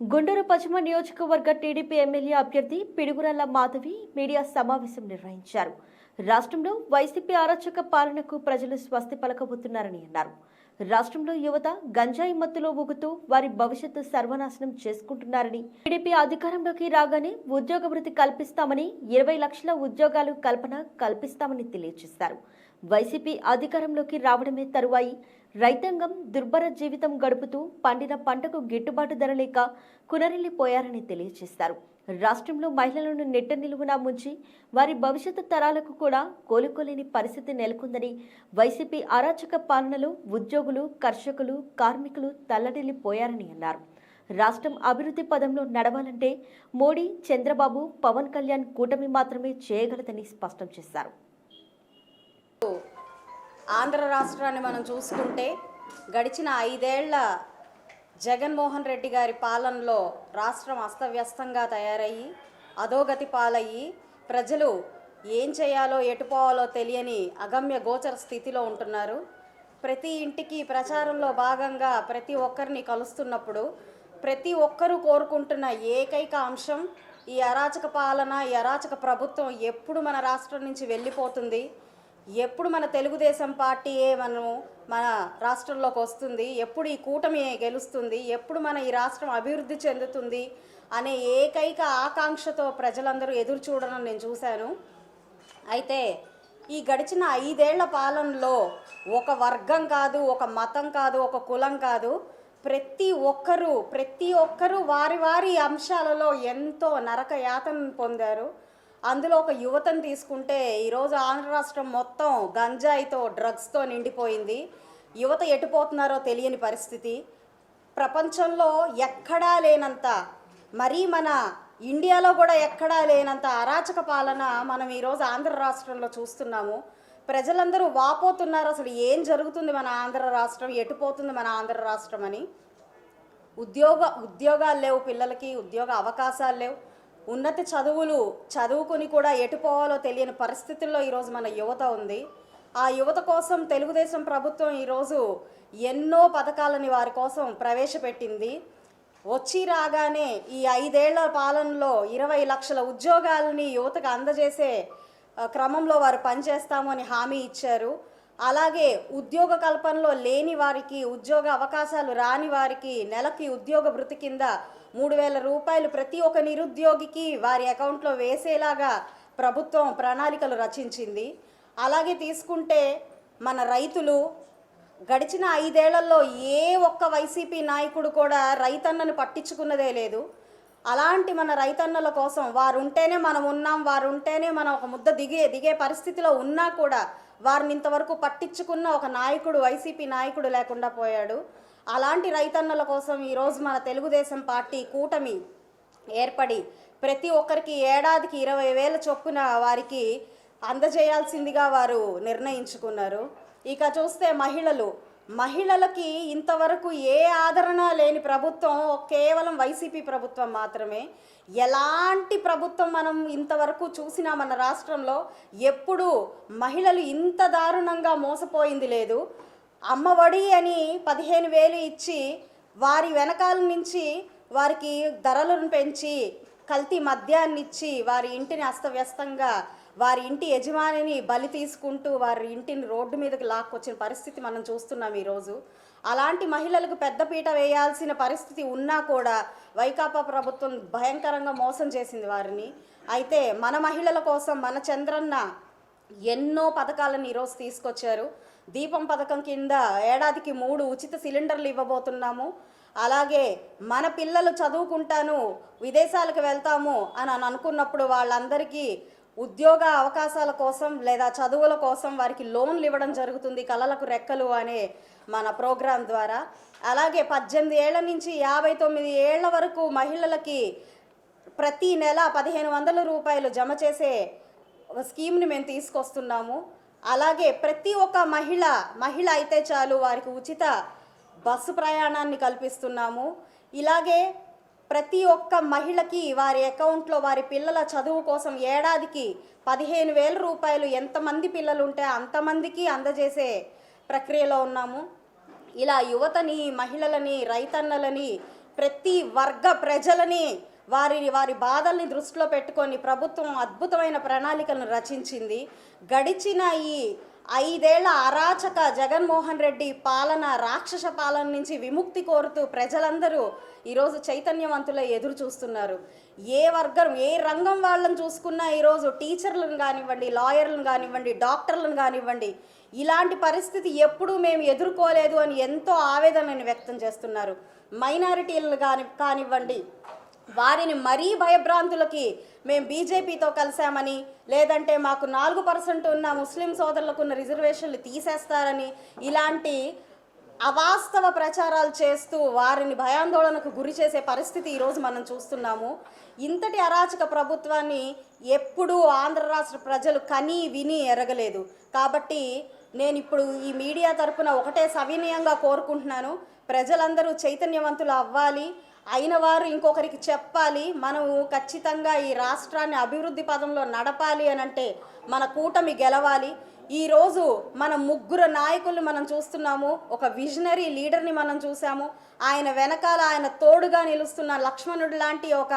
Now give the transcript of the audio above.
గుంటూరు పశ్చిమ నియోజకవర్గ TDP MLA అభ్యర్థి పిడుగురాళ్ల మాధవి మీడియా సమావేశం నిర్వహించారు. రాష్ట్రంలో వైసీపీ అరాచక పాలనకు ప్రజలు స్వస్తి పలకబోతున్నారని అన్నారు. రాష్ట్రంలో యువత గంజాయి మత్తులో ఊగుతూ వారి భవిష్యత్తు సర్వనాశనం చేసుకుంటున్నారని, టీడీపీ అధికారంలోకి రాగానే ఉద్యోగ వృత్తి కల్పిస్తామని, 20 లక్షల ఉద్యోగాలు కల్పిస్తామని తెలియజేశారు. వైసీపీ అధికారంలోకి రావడమే తరువాయి రైతాంగం దుర్భర జీవితం గడుపుతూ పండిన పంటకు గిట్టుబాటు ధర లేక కునరిల్లిపోయారని తెలియజేశారు. రాష్ట్రంలో మహిళలను నెట్ట నిలువునా ముంచి వారి భవిష్యత్తు తరాలకు కూడా కోలుకోలేని పరిస్థితి నెలకొందని, వైసీపీ అరాచక పాలనలో ఉద్యోగులు, కర్షకులు, కార్మికులు తల్లడిల్లిపోయారని అన్నారు. రాష్ట్రం అభివృద్ధి పదంలో నడవాలంటే మోడీ, చంద్రబాబు, పవన్ కళ్యాణ్ కూటమి మాత్రమే చేయగలదని స్పష్టం చేశారు. ఆంధ్ర రాష్ట్రాన్ని మనం చూసుకుంటే గడిచిన 5 ఏళ్ల జగన్మోహన్ రెడ్డి గారి పాలనలో రాష్ట్రం అస్తవ్యస్తంగా తయారయ్యి అధోగతి పాలయ్యి ప్రజలు ఏం చేయాలో ఎటుపోవాలో తెలియని అగమ్య గోచర స్థితిలో ఉంటున్నారు. ప్రతి ఇంటికి ప్రచారంలో భాగంగా ప్రతి ఒక్కరిని కలుస్తున్నప్పుడు ప్రతి ఒక్కరూ కోరుకుంటున్న ఏకైక అంశం ఈ అరాచక పాలన, ఈ అరాచక ప్రభుత్వం ఎప్పుడు మన రాష్ట్రం నుంచి వెళ్ళిపోతుంది, ఎప్పుడు మన తెలుగుదేశం పార్టీయే మన రాష్ట్రంలోకి వస్తుంది, ఎప్పుడు ఈ కూటమి గెలుస్తుంది, ఎప్పుడు మన ఈ రాష్ట్రం అభివృద్ధి చెందుతుంది అనే ఏకైక ఆకాంక్షతో ప్రజలందరూ ఎదురు చూడడం నేను చూశాను. అయితే ఈ గడిచిన 5 ఏళ్ల పాలనలో ఒక వర్గం కాదు, ఒక మతం కాదు, ఒక కులం కాదు, ప్రతి ఒక్కరూ వారి వారి అంశాలలో ఎంతో నరక యాతనను పొందారు. అందులో ఒక యువతను తీసుకుంటే ఈరోజు ఆంధ్ర రాష్ట్రం మొత్తం గంజాయితో, డ్రగ్స్తో నిండిపోయింది. యువత ఎటుపోతున్నారో తెలియని పరిస్థితి. ప్రపంచంలో ఎక్కడా లేనంత, మరీ మన ఇండియాలో కూడా ఎక్కడా లేనంత అరాచక పాలన మనం ఈరోజు ఆంధ్ర రాష్ట్రంలో చూస్తున్నాము. ప్రజలందరూ వాపోతున్నారు, అసలు ఏం జరుగుతుంది మన ఆంధ్ర రాష్ట్రం, ఎటుపోతుంది మన ఆంధ్ర రాష్ట్రం అని. ఉద్యోగాలు లేవు, పిల్లలకి ఉద్యోగ అవకాశాలు లేవు, ఉన్నత చదువుకుని కూడా ఎటుపోవాలో తెలియని పరిస్థితుల్లో ఈరోజు మన యువత ఉంది. ఆ యువత కోసం తెలుగుదేశం ప్రభుత్వం ఈరోజు ఎన్నో పథకాలని వారి కోసం ప్రవేశపెట్టింది. వచ్చి రాగానే ఈ 5 ఏళ్ల పాలనలో 20 లక్షల ఉద్యోగాలని యువతకు అందజేసే క్రమంలో వారు పనిచేస్తాము అని హామీ ఇచ్చారు. అలాగే ఉద్యోగ కల్పనలో లేని వారికి, ఉద్యోగ అవకాశాలు రాని వారికి నెలకి ఉద్యోగ భృతి కింద 3,000 రూపాయలు ప్రతి ఒక్క నిరుద్యోగికి వారి అకౌంట్లో వేసేలాగా ప్రభుత్వం ప్రణాళికలు రచించింది. అలాగే తీసుకుంటే మన రైతులు గడిచిన 5 ఏళ్లలో ఏ ఒక్క వైసీపీ నాయకుడు కూడా రైతన్నను పట్టించుకున్నదే లేదు. అలాంటి మన రైతన్నల కోసం వారు ఉంటేనే మనం ఉన్నాం, వారు ఉంటేనే మనం ఒక ముద్ద దిగే పరిస్థితిలో ఉన్నా కూడా వారిని ఇంతవరకు పట్టించుకున్న ఒక నాయకుడు, వైసీపీ నాయకుడు లేకుండా పోయాడు. అలాంటి రైతన్నల కోసం ఈరోజు మన తెలుగుదేశం పార్టీ కూటమి ఏర్పడి ప్రతి ఒక్కరికి ఏడాదికి 20,000 చొప్పున వారికి అందజేయాల్సిందిగా వారు నిర్ణయించుకున్నారు. ఇక చూస్తే మహిళలకి ఇంతవరకు ఏ ఆదరణ లేని ప్రభుత్వం కేవలం వైసీపీ ప్రభుత్వం మాత్రమే. ఎలాంటి ప్రభుత్వం మనం ఇంతవరకు చూసినా మన రాష్ట్రంలో ఎప్పుడు మహిళలు ఇంత దారుణంగా మోసపోయింది లేదు. అమ్మఒడి అని 15,000 ఇచ్చి వారి వెనకాల నుంచి వారికి ధరలను పెంచి కల్తీ మద్యాన్ని ఇచ్చి వారి ఇంటిని అస్తవ్యస్తంగా, వారి ఇంటి యజమానిని బలి తీసుకుంటూ వారి ఇంటిని రోడ్డు మీదకి లాక్కొచ్చిన పరిస్థితి మనం చూస్తున్నాం ఈరోజు. అలాంటి మహిళలకు పెద్దపీట వేయాల్సిన పరిస్థితి ఉన్నా కూడా వైకాపా ప్రభుత్వం భయంకరంగా మోసం చేసింది వారిని. అయితే మన మహిళల కోసం మన చంద్రన్న ఎన్నో పథకాలను ఈరోజు తీసుకొచ్చారు. దీపం పథకం కింద ఏడాదికి 3 ఉచిత సిలిండర్లు ఇవ్వబోతున్నాము. అలాగే మన పిల్లలు చదువుకుంటాను, విదేశాలకు వెళ్తాము అని అనుకున్నప్పుడు వాళ్ళందరికీ ఉద్యోగ అవకాశాల కోసం లేదా చదువుల కోసం వారికి లోన్లు ఇవ్వడం జరుగుతుంది, కలలకు రెక్కలు అనే మన ప్రోగ్రాం ద్వారా. అలాగే 18 ఏళ్ల నుంచి 59 ఏళ్ల వరకు మహిళలకి ప్రతి నెల 1,500 రూపాయలు జమ చేసే ఒక స్కీమ్ని మేము తీసుకొస్తున్నాము. అలాగే ప్రతి ఒక్క మహిళ అయితే చాలు వారికి ఉచిత బస్సు ప్రయాణాన్ని కల్పిస్తున్నాము. ఇలాగే ప్రతి ఒక్క మహిళకి వారి అకౌంట్లో వారి పిల్లల చదువు కోసం ఏడాదికి 15,000 రూపాయలు ఎంతమంది పిల్లలు ఉంటే అంతమందికి అందజేసే ప్రక్రియలో ఉన్నాము. ఇలా యువతని, మహిళలని, రైతన్నలని ప్రతి వర్గ ప్రజలని వారి బాధల్ని దృష్టిలో పెట్టుకొని ప్రభుత్వం అద్భుతమైన ప్రణాళికలను రచించింది. గడిచిన ఈ 5 ఏళ్ల అరాచక జగన్మోహన్ రెడ్డి పాలన, రాక్షస పాలన నుంచి విముక్తి కోరుతూ ప్రజలందరూ ఈరోజు చైతన్యవంతులై ఎదురు చూస్తున్నారు. ఏ వర్గం, ఏ రంగం వాళ్ళని చూసుకున్నా ఈరోజు టీచర్లను కానివ్వండి, లాయర్లను కానివ్వండి, డాక్టర్లను కానివ్వండి, ఇలాంటి పరిస్థితి ఎప్పుడూ మేము ఎదుర్కోలేదు అని ఎంతో ఆవేదనని వ్యక్తం చేస్తున్నారు. మైనారిటీలను కానివ్వండి, వారిని మరీ భయభ్రాంతులకి మేము బీజేపీతో కలిసామని, లేదంటే మాకు 4% ఉన్న ముస్లిం సోదరులకు ఉన్న రిజర్వేషన్లు తీసేస్తారని, ఇలాంటి అవాస్తవ ప్రచారాలు చేస్తూ వారిని భయాందోళనకు గురి చేసే పరిస్థితి ఈరోజు మనం చూస్తున్నాము. ఇంతటి అరాచక ప్రభుత్వాన్ని ఎప్పుడూ ఆంధ్ర రాష్ట్ర ప్రజలు కని విని ఎరగలేదు. కాబట్టి నేను ఇప్పుడు ఈ మీడియా తరపున ఒకటే సవినయంగా కోరుకుంటున్నాను, ప్రజలందరూ చైతన్యవంతులు అవ్వాలి, అయిన వారు ఇంకొకరికి చెప్పాలి. మనము ఖచ్చితంగా ఈ రాష్ట్రాన్ని అభివృద్ధి పదంలో నడపాలి అని అంటే మన కూటమి గెలవాలి. ఈరోజు మన 3 నాయకుల్ని మనం చూస్తున్నాము. ఒక విజనరీ లీడర్ని మనం చూసాము. ఆయన వెనకాల ఆయన తోడుగా నిలుస్తున్న లక్ష్మణుడు లాంటి ఒక